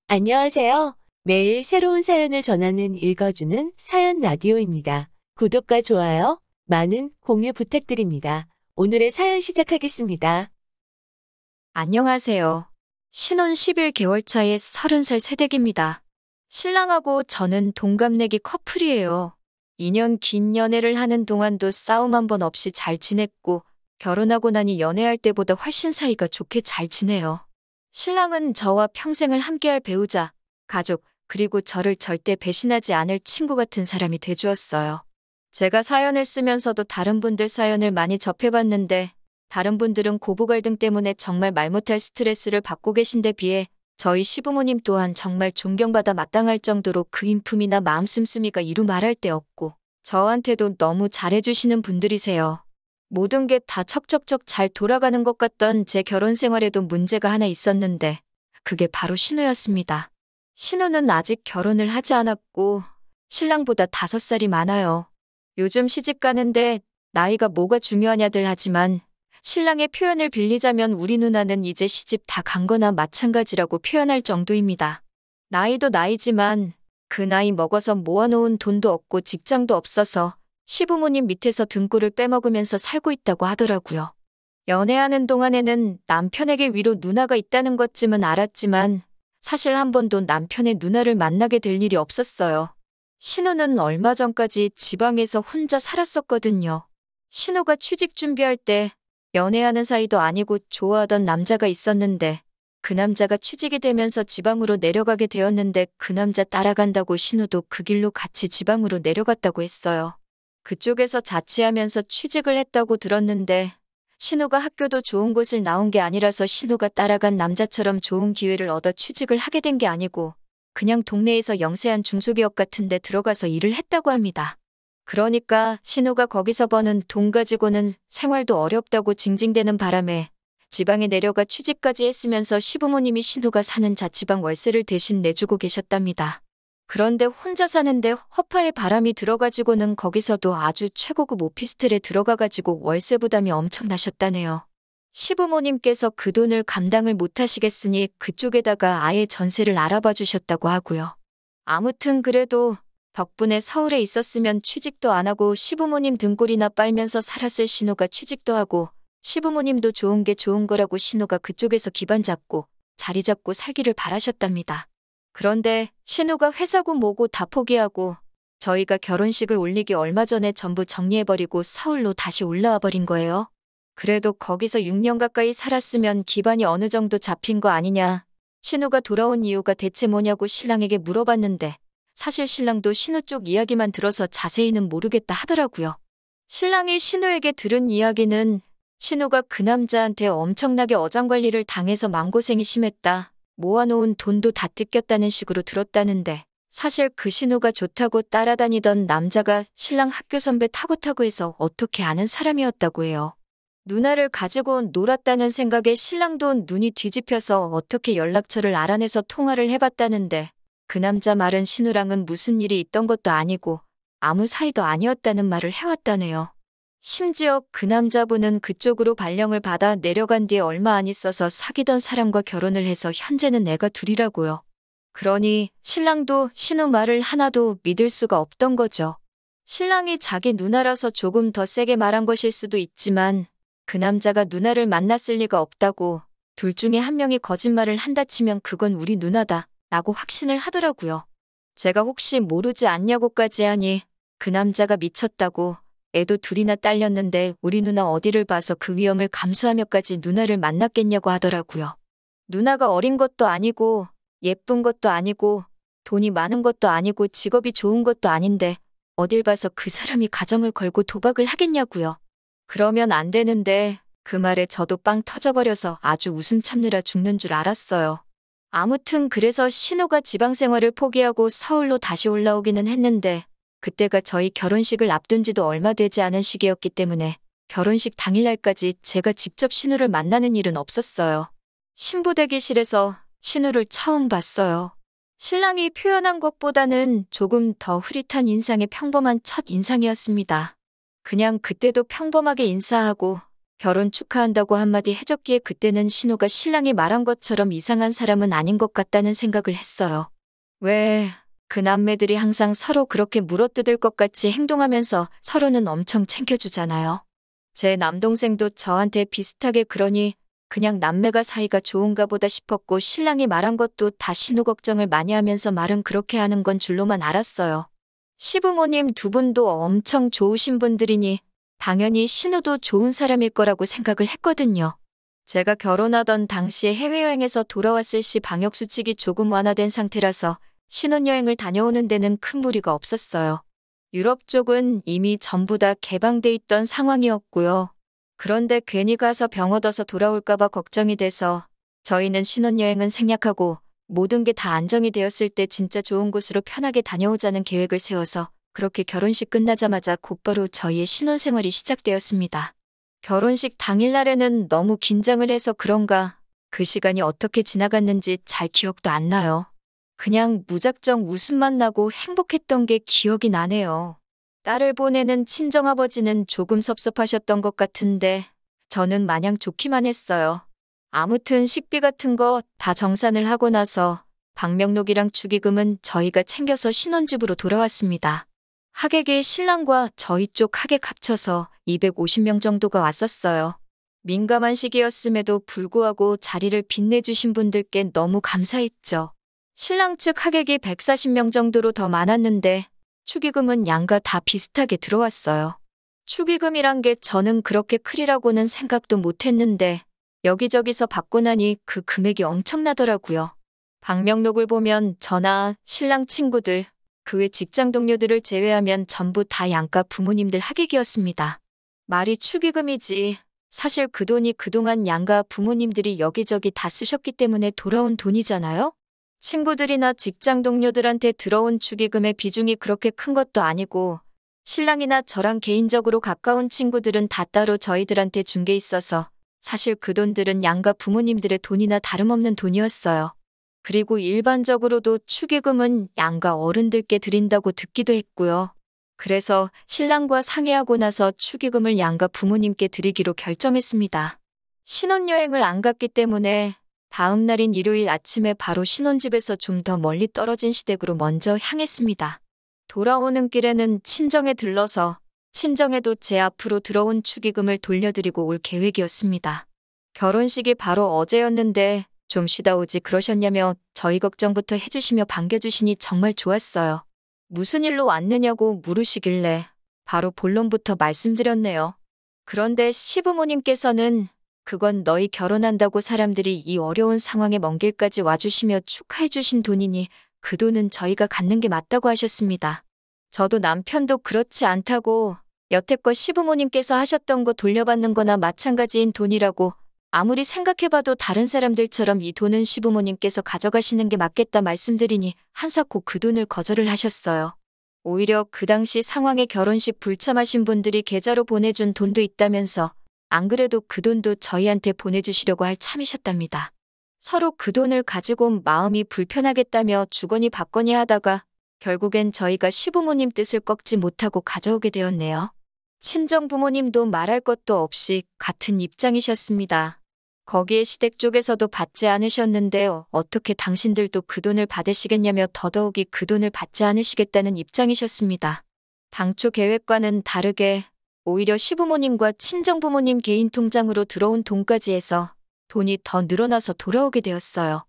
안녕하세요. 매일 새로운 사연을 전하는 읽어주는 사연 라디오입니다. 구독과 좋아요, 많은 공유 부탁드립니다. 오늘의 사연 시작하겠습니다. 안녕하세요. 신혼 11개월 차의 30살 새댁입니다. 신랑하고 저는 동갑내기 커플이에요. 2년 긴 연애를 하는 동안도 싸움 한 번 없이 잘 지냈고, 결혼하고 나니 연애할 때보다 훨씬 사이가 좋게 잘 지내요. 신랑은 저와 평생을 함께할 배우자, 가족, 그리고 저를 절대 배신하지 않을 친구 같은 사람이 돼주었어요. 제가 사연을 쓰면서도 다른 분들 사연을 많이 접해봤는데, 다른 분들은 고부 갈등 때문에 정말 말 못할 스트레스를 받고 계신데 비해 저희 시부모님 또한 정말 존경받아 마땅할 정도로 그 인품이나 마음 씀씀이가 이루 말할 데 없고 저한테도 너무 잘해주시는 분들이세요. 모든 게 다 척척척 잘 돌아가는 것 같던 제 결혼 생활에도 문제가 하나 있었는데 그게 바로 신우였습니다. 신우는 아직 결혼을 하지 않았고 신랑보다 5살이 많아요. 요즘 시집 가는데 나이가 뭐가 중요하냐들 하지만 신랑의 표현을 빌리자면 우리 누나는 이제 시집 다 간 거나 마찬가지라고 표현할 정도입니다. 나이도 나이지만 그 나이 먹어서 모아놓은 돈도 없고 직장도 없어서 시부모님 밑에서 등골을 빼먹으면서 살고 있다고 하더라고요. 연애하는 동안에는 남편에게 위로 누나가 있다는 것쯤은 알았지만 사실 한 번도 남편의 누나를 만나게 될 일이 없었어요. 신우는 얼마 전까지 지방에서 혼자 살았었거든요. 신우가 취직 준비할 때 연애하는 사이도 아니고 좋아하던 남자가 있었는데 그 남자가 취직이 되면서 지방으로 내려가게 되었는데 그 남자 따라간다고 신우도 그 길로 같이 지방으로 내려갔다고 했어요. 그쪽에서 자취하면서 취직을 했다고 들었는데 신우가 학교도 좋은 곳을 나온 게 아니라서 신우가 따라간 남자처럼 좋은 기회를 얻어 취직을 하게 된 게 아니고 그냥 동네에서 영세한 중소기업 같은 데 들어가서 일을 했다고 합니다. 그러니까 신우가 거기서 버는 돈 가지고는 생활도 어렵다고 징징대는 바람에 지방에 내려가 취직까지 했으면서 시부모님이 신우가 사는 자취방 월세를 대신 내주고 계셨답니다. 그런데 혼자 사는데 허파에 바람이 들어가지고는 거기서도 아주 최고급 오피스텔에 들어가가지고 월세 부담이 엄청나셨다네요. 시부모님께서 그 돈을 감당을 못하시겠으니 그쪽에다가 아예 전세를 알아봐 주셨다고 하고요. 아무튼 그래도 덕분에 서울에 있었으면 취직도 안 하고 시부모님 등골이나 빨면서 살았을 신우가 취직도 하고 시부모님도 좋은 게 좋은 거라고 신우가 그쪽에서 기반 잡고 자리 잡고 살기를 바라셨답니다. 그런데 신우가 회사고 뭐고 다 포기하고 저희가 결혼식을 올리기 얼마 전에 전부 정리해버리고 서울로 다시 올라와 버린 거예요. 그래도 거기서 6년 가까이 살았으면 기반이 어느 정도 잡힌 거 아니냐. 신우가 돌아온 이유가 대체 뭐냐고 신랑에게 물어봤는데 사실 신랑도 신우 쪽 이야기만 들어서 자세히는 모르겠다 하더라고요. 신랑이 신우에게 들은 이야기는 신우가 그 남자한테 엄청나게 어장관리를 당해서 마음고생이 심했다. 모아놓은 돈도 다 뜯겼다는 식으로 들었다는데 사실 그 신우가 좋다고 따라다니던 남자가 신랑 학교 선배 타고 해서 어떻게 아는 사람이었다고 해요. 누나를 가지고 놀았다는 생각에 신랑도 눈이 뒤집혀서 어떻게 연락처를 알아내서 통화를 해봤다는데 그 남자 말은 신우랑은 무슨 일이 있던 것도 아니고 아무 사이도 아니었다는 말을 해왔다네요. 심지어 그 남자분은 그쪽으로 발령을 받아 내려간 뒤에 얼마 안 있어서 사귀던 사람과 결혼을 해서 현재는 애가 둘이라고요. 그러니 신랑도 신우 말을 하나도 믿을 수가 없던 거죠. 신랑이 자기 누나라서 조금 더 세게 말한 것일 수도 있지만 그 남자가 누나를 만났을 리가 없다고 둘 중에 한 명이 거짓말을 한다 치면 그건 우리 누나다 라고 확신을 하더라고요. 제가 혹시 모르지 않냐고까지 하니 그 남자가 미쳤다고 애도 둘이나 딸렸는데 우리 누나 어디를 봐서 그 위험을 감수하며까지 누나를 만났겠냐고 하더라고요. 누나가 어린 것도 아니고 예쁜 것도 아니고 돈이 많은 것도 아니고 직업이 좋은 것도 아닌데 어딜 봐서 그 사람이 가정을 걸고 도박을 하겠냐고요. 그러면 안 되는데 그 말에 저도 빵 터져버려서 아주 웃음 참느라 죽는 줄 알았어요. 아무튼 그래서 신우가 지방 생활을 포기하고 서울로 다시 올라오기는 했는데 그때가 저희 결혼식을 앞둔 지도 얼마 되지 않은 시기였기 때문에 결혼식 당일날까지 제가 직접 신우를 만나는 일은 없었어요. 신부 대기실에서 신우를 처음 봤어요. 신랑이 표현한 것보다는 조금 더 흐릿한 인상의 평범한 첫 인상이었습니다. 그냥 그때도 평범하게 인사하고 결혼 축하한다고 한마디 해줬기에 그때는 신우가 신랑이 말한 것처럼 이상한 사람은 아닌 것 같다는 생각을 했어요. 왜 그 남매들이 항상 서로 그렇게 물어뜯을 것 같이 행동하면서 서로는 엄청 챙겨주잖아요. 제 남동생도 저한테 비슷하게 그러니 그냥 남매가 사이가 좋은가 보다 싶었고 신랑이 말한 것도 다 신우 걱정을 많이 하면서 말은 그렇게 하는 건 줄로만 알았어요. 시부모님 두 분도 엄청 좋으신 분들이니 당연히 신우도 좋은 사람일 거라고 생각을 했거든요. 제가 결혼하던 당시에 해외여행에서 돌아왔을 시 방역수칙이 조금 완화된 상태라서 신혼여행을 다녀오는 데는 큰 무리가 없었어요. 유럽 쪽은 이미 전부 다 개방돼 있던 상황이었고요. 그런데 괜히 가서 병 얻어서 돌아올까봐 걱정이 돼서 저희는 신혼여행은 생략하고 모든 게 다 안정이 되었을 때 진짜 좋은 곳으로 편하게 다녀오자는 계획을 세워서 그렇게 결혼식 끝나자마자 곧바로 저희의 신혼생활이 시작되었습니다. 결혼식 당일날에는 너무 긴장을 해서 그런가 그 시간이 어떻게 지나갔는지 잘 기억도 안 나요. 그냥 무작정 웃음만 나고 행복했던 게 기억이 나네요. 딸을 보내는 친정아버지는 조금 섭섭하셨던 것 같은데 저는 마냥 좋기만 했어요. 아무튼 식비 같은 거 다 정산을 하고 나서 방명록이랑 축의금은 저희가 챙겨서 신혼집으로 돌아왔습니다. 하객이 신랑과 저희 쪽 하객 합쳐서 250명 정도가 왔었어요. 민감한 시기였음에도 불구하고 자리를 빛내주신 분들께 너무 감사했죠. 신랑 측 하객이 140명 정도로 더 많았는데 축의금은 양가 다 비슷하게 들어왔어요. 축의금이란 게 저는 그렇게 크리라고는 생각도 못했는데 여기저기서 받고 나니 그 금액이 엄청나더라고요. 방명록을 보면 저나 신랑 친구들, 그 외 직장 동료들을 제외하면 전부 다 양가 부모님들 하객이었습니다. 말이 축의금이지. 사실 그 돈이 그동안 양가 부모님들이 여기저기 다 쓰셨기 때문에 돌아온 돈이잖아요? 친구들이나 직장 동료들한테 들어온 축의금의 비중이 그렇게 큰 것도 아니고 신랑이나 저랑 개인적으로 가까운 친구들은 다 따로 저희들한테 준 게 있어서 사실 그 돈들은 양가 부모님들의 돈이나 다름없는 돈이었어요. 그리고 일반적으로도 축의금은 양가 어른들께 드린다고 듣기도 했고요. 그래서 신랑과 상의하고 나서 축의금을 양가 부모님께 드리기로 결정했습니다. 신혼여행을 안 갔기 때문에 다음 날인 일요일 아침에 바로 신혼집에서 좀 더 멀리 떨어진 시댁으로 먼저 향했습니다. 돌아오는 길에는 친정에 들러서 친정에도 제 앞으로 들어온 축의금을 돌려드리고 올 계획이었습니다. 결혼식이 바로 어제였는데 좀 쉬다 오지 그러셨냐며 저희 걱정부터 해주시며 반겨주시니 정말 좋았어요. 무슨 일로 왔느냐고 물으시길래 바로 본론부터 말씀드렸네요. 그런데 시부모님께서는 그건 너희 결혼한다고 사람들이 이 어려운 상황에 먼 길까지 와주시며 축하해주신 돈이니 그 돈은 저희가 갖는 게 맞다고 하셨습니다. 저도 남편도 그렇지 않다고 여태껏 시부모님께서 하셨던 거 돌려받는 거나 마찬가지인 돈이라고 아무리 생각해봐도 다른 사람들처럼 이 돈은 시부모님께서 가져가시는 게 맞겠다 말씀드리니 한사코 그 돈을 거절을 하셨어요. 오히려 그 당시 상황에 결혼식 불참하신 분들이 계좌로 보내준 돈도 있다면서 안 그래도 그 돈도 저희한테 보내주시려고 할 참이셨답니다. 서로 그 돈을 가지고 마음이 불편하겠다며 주거니 받거니 하다가 결국엔 저희가 시부모님 뜻을 꺾지 못하고 가져오게 되었네요. 친정 부모님도 말할 것도 없이 같은 입장이셨습니다. 거기에 시댁 쪽에서도 받지 않으셨는데 어떻게 당신들도 그 돈을 받으시겠냐며 더더욱이 그 돈을 받지 않으시겠다는 입장이셨습니다. 당초 계획과는 다르게 오히려 시부모님과 친정부모님 개인 통장으로 들어온 돈까지 해서 돈이 더 늘어나서 돌아오게 되었어요.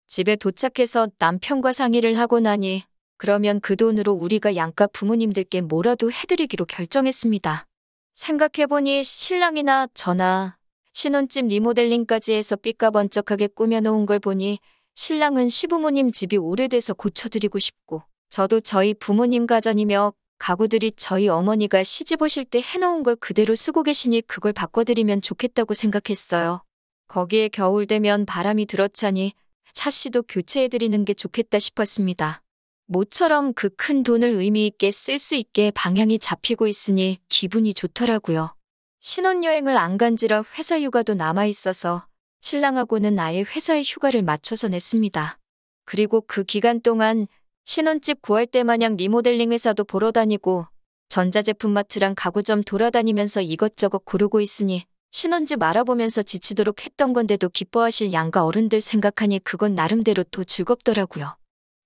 집에 도착해서 남편과 상의를 하고 나니 그러면 그 돈으로 우리가 양가 부모님들께 뭐라도 해드리기로 결정했습니다. 생각해보니 신랑이나 저나 신혼집 리모델링까지 해서 삐까번쩍하게 꾸며놓은 걸 보니 신랑은 시부모님 집이 오래돼서 고쳐드리고 싶고 저도 저희 부모님 가전이며 가구들이 저희 어머니가 시집 오실 때 해놓은 걸 그대로 쓰고 계시니 그걸 바꿔드리면 좋겠다고 생각했어요. 거기에 겨울 되면 바람이 들어차니 차씨도 교체해드리는 게 좋겠다 싶었습니다. 모처럼 그 큰 돈을 의미 있게 쓸 수 있게 방향이 잡히고 있으니 기분이 좋더라고요. 신혼여행을 안 간지라 회사 휴가도 남아있어서 신랑하고는 아예 회사에 휴가를 맞춰서 냈습니다. 그리고 그 기간 동안 신혼집 구할 때 마냥 리모델링 회사도 보러 다니고 전자제품 마트랑 가구점 돌아다니면서 이것저것 고르고 있으니 신혼집 알아보면서 지치도록 했던 건데도 기뻐하실 양가 어른들 생각하니 그건 나름대로 또 즐겁더라고요.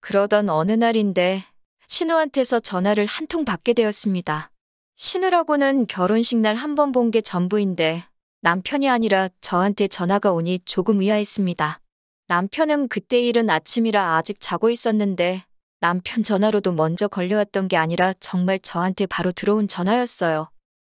그러던 어느 날인데 신우한테서 전화를 한 통 받게 되었습니다. 신우라고는 결혼식 날 한 번 본 게 전부인데 남편이 아니라 저한테 전화가 오니 조금 의아했습니다. 남편은 그때 이른 아침이라 아직 자고 있었는데 남편 전화로도 먼저 걸려왔던 게 아니라 정말 저한테 바로 들어온 전화였어요.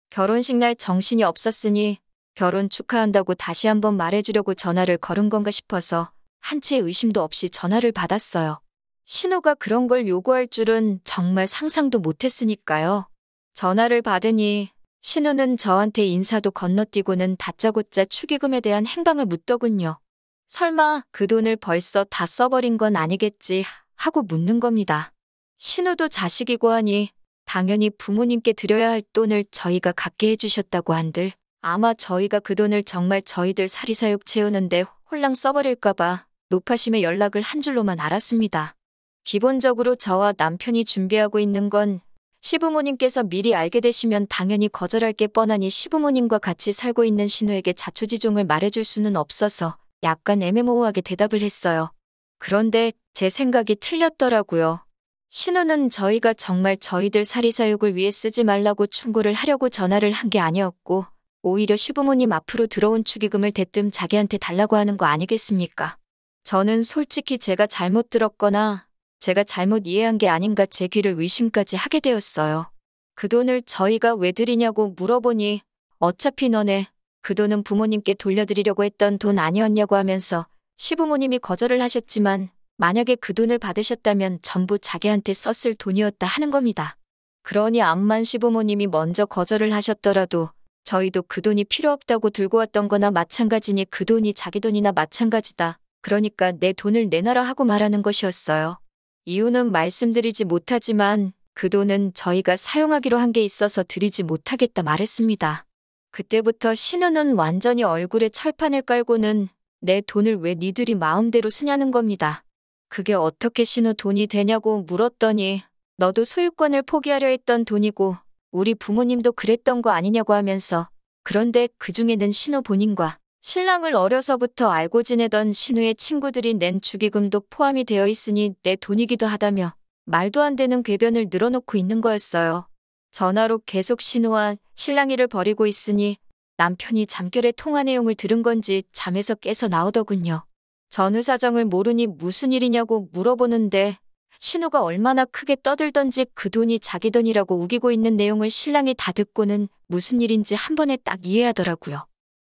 결혼식 날 정신이 없었으니 결혼 축하한다고 다시 한번 말해주려고 전화를 걸은 건가 싶어서 한치의 의심도 없이 전화를 받았어요. 신우가 그런 걸 요구할 줄은 정말 상상도 못했으니까요. 전화를 받으니 신우는 저한테 인사도 건너뛰고는 다짜고짜 축의금에 대한 행방을 묻더군요. 설마 그 돈을 벌써 다 써버린 건 아니겠지 하고 묻는 겁니다. 신우도 자식이고 하니 당연히 부모님께 드려야 할 돈을 저희가 갖게 해주셨다고 한들 아마 저희가 그 돈을 정말 저희들 사리사욕 채우는데 홀랑 써버릴까봐 노파심에 연락을 한 줄로만 알았습니다. 기본적으로 저와 남편이 준비하고 있는 건 시부모님께서 미리 알게 되시면 당연히 거절할 게 뻔하니 시부모님과 같이 살고 있는 신우에게 자초지종을 말해줄 수는 없어서 약간 애매모호하게 대답을 했어요. 그런데 제 생각이 틀렸더라고요. 신우는 저희가 정말 저희들 사리사욕을 위해 쓰지 말라고 충고를 하려고 전화를 한 게 아니었고 오히려 시부모님 앞으로 들어온 축의금을 대뜸 자기한테 달라고 하는 거 아니겠습니까? 저는 솔직히 제가 잘못 들었거나 제가 잘못 이해한 게 아닌가 제 귀를 의심까지 하게 되었어요. 그 돈을 저희가 왜 드리냐고 물어보니 어차피 너네 그 돈은 부모님께 돌려드리려고 했던 돈 아니었냐고 하면서 시부모님이 거절을 하셨지만 만약에 그 돈을 받으셨다면 전부 자기한테 썼을 돈이었다 하는 겁니다. 그러니 암만 시부모님이 먼저 거절을 하셨더라도 저희도 그 돈이 필요 없다고 들고 왔던 거나 마찬가지니 그 돈이 자기 돈이나 마찬가지다. 그러니까 내 돈을 내놔라 하고 말하는 것이었어요. 이유는 말씀드리지 못하지만 그 돈은 저희가 사용하기로 한 게 있어서 드리지 못하겠다 말했습니다. 그때부터 신우는 완전히 얼굴에 철판을 깔고는 내 돈을 왜 니들이 마음대로 쓰냐는 겁니다. 그게 어떻게 신우 돈이 되냐고 물었더니 너도 소유권을 포기하려 했던 돈이고 우리 부모님도 그랬던 거 아니냐고 하면서 그런데 그중에는 신우 본인과 신랑을 어려서부터 알고 지내던 신우의 친구들이 낸 축의금도 포함이 되어 있으니 내 돈이기도 하다며 말도 안 되는 궤변을 늘어놓고 있는 거였어요. 전화로 계속 신우와 신랑이를 벌이고 있으니 남편이 잠결에 통화 내용을 들은 건지 잠에서 깨서 나오더군요. 전후 사정을 모르니 무슨 일이냐고 물어보는데 신우가 얼마나 크게 떠들던지 그 돈이 자기 돈이라고 우기고 있는 내용을 신랑이 다 듣고는 무슨 일인지 한 번에 딱 이해하더라고요.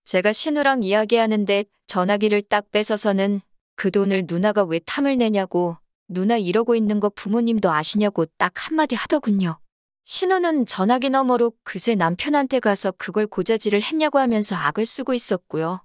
제가 신우랑 이야기하는데 전화기를 딱 뺏어서는 그 돈을 누나가 왜 탐을 내냐고 누나 이러고 있는 거 부모님도 아시냐고 딱 한마디 하더군요. 신우는 전화기 너머로 그새 남편한테 가서 그걸 고자질을 했냐고 하면서 악을 쓰고 있었고요.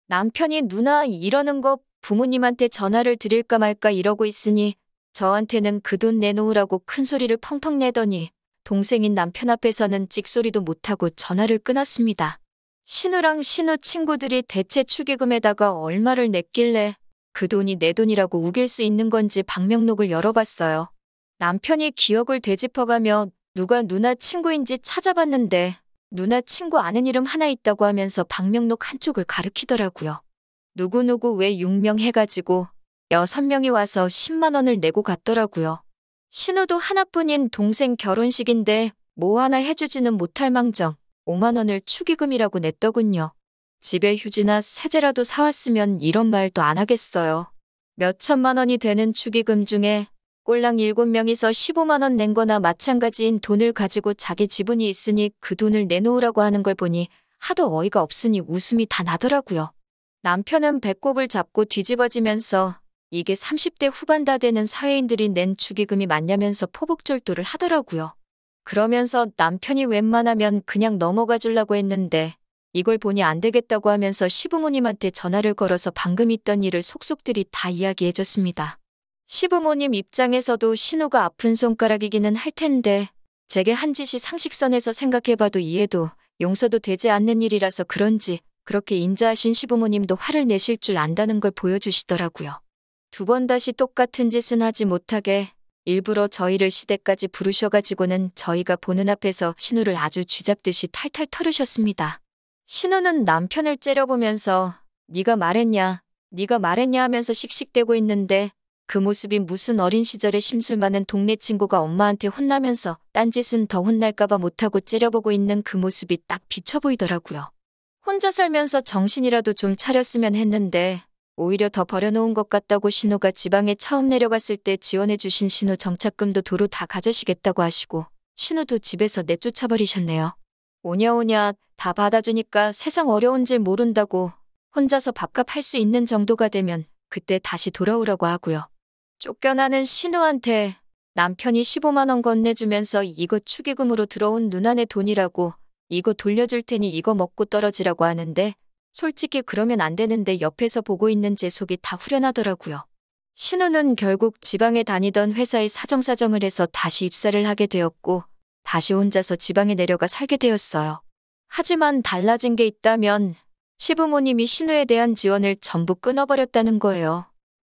남편이 누나 이러는 거 부모님한테 전화를 드릴까 말까 이러고 있으니 저한테는 그 돈 내놓으라고 큰 소리를 펑펑 내더니 동생인 남편 앞에서는 찍소리도 못하고 전화를 끊었습니다. 신우랑 신우 친구들이 대체 축의금에다가 얼마를 냈길래 그 돈이 내 돈이라고 우길 수 있는 건지 방명록을 열어봤어요. 남편이 기억을 되짚어가며 누가 누나 친구인지 찾아봤는데 누나 친구 아는 이름 하나 있다고 하면서 방명록 한쪽을 가리키더라고요. 누구누구 왜 6명 해가지고 6명이 와서 10만 원을 내고 갔더라고요. 신우도 하나뿐인 동생 결혼식인데 뭐 하나 해주지는 못할 망정 5만 원을 축의금이라고 냈더군요. 집에 휴지나 세제라도 사왔으면 이런 말도 안 하겠어요. 몇 천만 원이 되는 축의금 중에 꼴랑 7명이서 15만 원 낸 거나 마찬가지인 돈을 가지고 자기 지분이 있으니 그 돈을 내놓으라고 하는 걸 보니 하도 어이가 없으니 웃음이 다 나더라고요. 남편은 배꼽을 잡고 뒤집어지면서 이게 30대 후반 다 되는 사회인들이 낸 축의금이 맞냐면서 포복절도를 하더라고요. 그러면서 남편이 웬만하면 그냥 넘어가 주려고 했는데 이걸 보니 안 되겠다고 하면서 시부모님한테 전화를 걸어서 방금 있던 일을 속속들이 다 이야기해줬습니다. 시부모님 입장에서도 신우가 아픈 손가락이기는 할 텐데 제게 한 짓이 상식선에서 생각해봐도 이해도 용서도 되지 않는 일이라서 그런지 그렇게 인자하신 시부모님도 화를 내실 줄 안다는 걸 보여주시더라고요. 두 번 다시 똑같은 짓은 하지 못하게 일부러 저희를 시댁까지 부르셔가지고는 저희가 보는 앞에서 신우를 아주 쥐잡듯이 탈탈 털으셨습니다. 신우는 남편을 째려보면서 네가 말했냐, 네가 말했냐 하면서 씩씩대고 있는데 그 모습이 무슨 어린 시절의 심술 많은 동네 친구가 엄마한테 혼나면서 딴짓은 더 혼날까봐 못하고 째려보고 있는 그 모습이 딱 비쳐 보이더라고요. 혼자 살면서 정신이라도 좀 차렸으면 했는데 오히려 더 버려놓은 것 같다고 신우가 지방에 처음 내려갔을 때 지원해주신 신우 정착금도 도로 다 가져시겠다고 하시고 신우도 집에서 내쫓아버리셨네요. 오냐오냐 다 받아주니까 세상 어려운 줄 모른다고 혼자서 밥값 할 수 있는 정도가 되면 그때 다시 돌아오라고 하고요. 쫓겨나는 신우한테 남편이 15만 원 건네주면서 이거 축의금으로 들어온 누나네 돈이라고 이거 돌려줄 테니 이거 먹고 떨어지라고 하는데 솔직히 그러면 안 되는데 옆에서 보고 있는 제 속이 다 후련하더라고요. 신우는 결국 지방에 다니던 회사에 사정사정을 해서 다시 입사를 하게 되었고 다시 혼자서 지방에 내려가 살게 되었어요. 하지만 달라진 게 있다면 시부모님이 신우에 대한 지원을 전부 끊어버렸다는 거예요.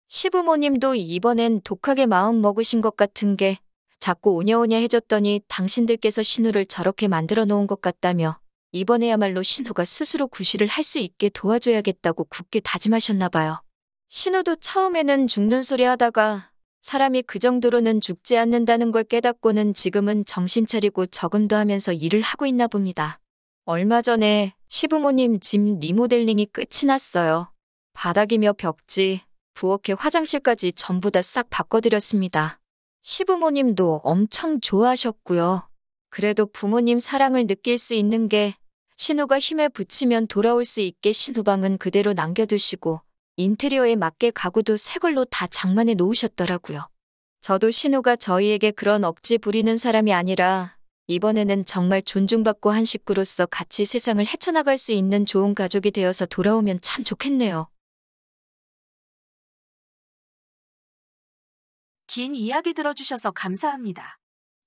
시부모님도 이번엔 독하게 마음 먹으신 것 같은 게 자꾸 오냐오냐 해줬더니 당신들께서 신우를 저렇게 만들어 놓은 것 같다며 이번에야말로 신우가 스스로 구실을 할 수 있게 도와줘야겠다고 굳게 다짐하셨나 봐요. 신우도 처음에는 죽는 소리 하다가 사람이 그 정도로는 죽지 않는다는 걸 깨닫고는 지금은 정신 차리고 적응도 하면서 일을 하고 있나 봅니다. 얼마 전에 시부모님 집 리모델링이 끝이 났어요. 바닥이며 벽지, 부엌에 화장실까지 전부 다 싹 바꿔드렸습니다. 시부모님도 엄청 좋아하셨고요. 그래도 부모님 사랑을 느낄 수 있는 게 신우가 힘에 부치면 돌아올 수 있게 신우방은 그대로 남겨두시고 인테리어에 맞게 가구도 새 걸로 다 장만해 놓으셨더라고요. 저도 신우가 저희에게 그런 억지 부리는 사람이 아니라 이번에는 정말 존중받고 한 식구로서 같이 세상을 헤쳐나갈 수 있는 좋은 가족이 되어서 돌아오면 참 좋겠네요. 긴 이야기 들어주셔서 감사합니다.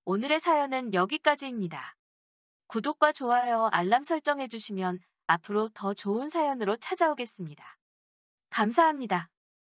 오늘의 사연은 여기까지입니다. 구독과 좋아요, 알람 설정해주시면 앞으로 더 좋은 사연으로 찾아오겠습니다. 감사합니다.